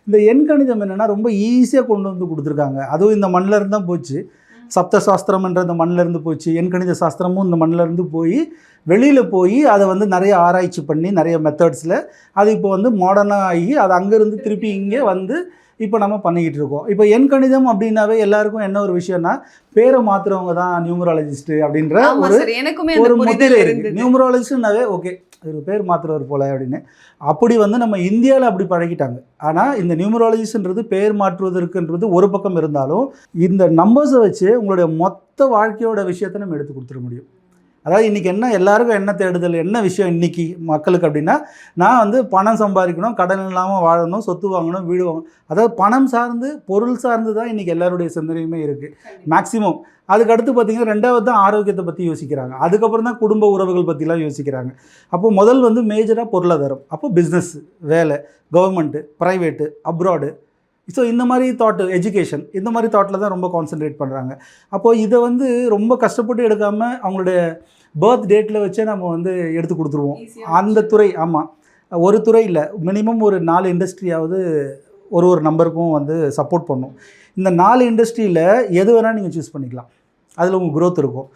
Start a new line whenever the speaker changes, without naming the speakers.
இந்த எண்கணிதம் என்னென்னா ரொம்ப ஈஸியாக கொண்டு வந்து கொடுத்துருக்காங்க. அதுவும் இந்த மண்ணில் இருந்து தான் போச்சு. சப்த சாஸ்திரம்ன்ற இந்த மண்ணில் இருந்து போச்சு. எண்கணித சாஸ்திரமும் இந்த மண்ணில் இருந்து போய் வெளியில் போய் அதை வந்து நிறைய ஆராய்ச்சி பண்ணி நிறைய மெத்தட்ஸில் அது இப்போ வந்து மாடர்னாக ஆகி அது அங்கேருந்து திருப்பி இங்கே வந்து இப்போ நம்ம பண்ணிக்கிட்டு இருக்கோம். இப்போ எண்கணிதம் அப்படின்னாவே எல்லாருக்கும் என்ன ஒரு விஷயம்னா பேரை மாற்றுறவங்க தான் நியூமராலஜிஸ்ட்டு அப்படின்ற ஒரு முத்திரை இருக்குது. நியூமராலஜிஸ்ட்னாவே ஓகே ஒரு பேர் மாற்றுறவர் போல அப்படின்னு அப்படி வந்து நம்ம இந்தியாவில் அப்படி பழகிட்டாங்க. ஆனால் இந்த நியூமராலஜிஸ்ட்ன்றது பேர் மாற்றுவதற்குன்றது ஒரு பக்கம் இருந்தாலும் இந்த நம்பர்ஸை வச்சு உங்களுடைய மொத்த வாழ்க்கையோட விஷயத்தை நம்ம எடுத்து கொடுத்துட முடியும். அதாவது இன்றைக்கி என்ன எல்லாருக்கும் என்ன தேடுதல் என்ன விஷயம் இன்றைக்கி மக்களுக்கு அப்படின்னா, நான் வந்து பணம் சம்பாதிக்கணும், கடன் இல்லாமல் வாழணும், சொத்து வாங்கணும், வீடு வாங்கணும். அதாவது பணம் சார்ந்து பொருள் சார்ந்து தான் இன்றைக்கி எல்லாருடைய சிந்தனையுமே இருக்குது மேக்ஸிமம். அதுக்கடுத்து பார்த்திங்கன்னா ரெண்டாவது தான் ஆரோக்கியத்தை பற்றி யோசிக்கிறாங்க. அதுக்கப்புறம் தான் குடும்ப உறவுகள் பற்றிலாம் யோசிக்கிறாங்க. அப்போது முதல் வந்து மேஜராக பொருளாதாரம், அப்போ பிஸ்னஸ், வேலை, கவர்மெண்ட்டு, ப்ரைவேட்டு, அப்ராடு. ஸோ இந்த மாதிரி தாட்டு, எஜுகேஷன், இந்த மாதிரி தாட்டில் தான் ரொம்ப கான்சன்ட்ரேட் பண்ணுறாங்க. அப்போது இதை வந்து ரொம்ப கஷ்டப்பட்டு எடுக்காமல் அவங்களுடைய பர்த் டேட்டில் வச்சே நம்ம வந்து எடுத்து கொடுத்துருவோம் அந்த துறை. ஆமாம், ஒரு துறை இல்லை, மினிமம் ஒரு 4 இண்டஸ்ட்ரியாவது ஒரு நம்பருக்கும் வந்து சப்போர்ட் பண்ணும். இந்த 4 இண்டஸ்ட்ரியில் எது வேணால் நீங்கள் சூஸ் பண்ணிக்கலாம், அதில் உங்கள் க்ரோத் இருக்கும்.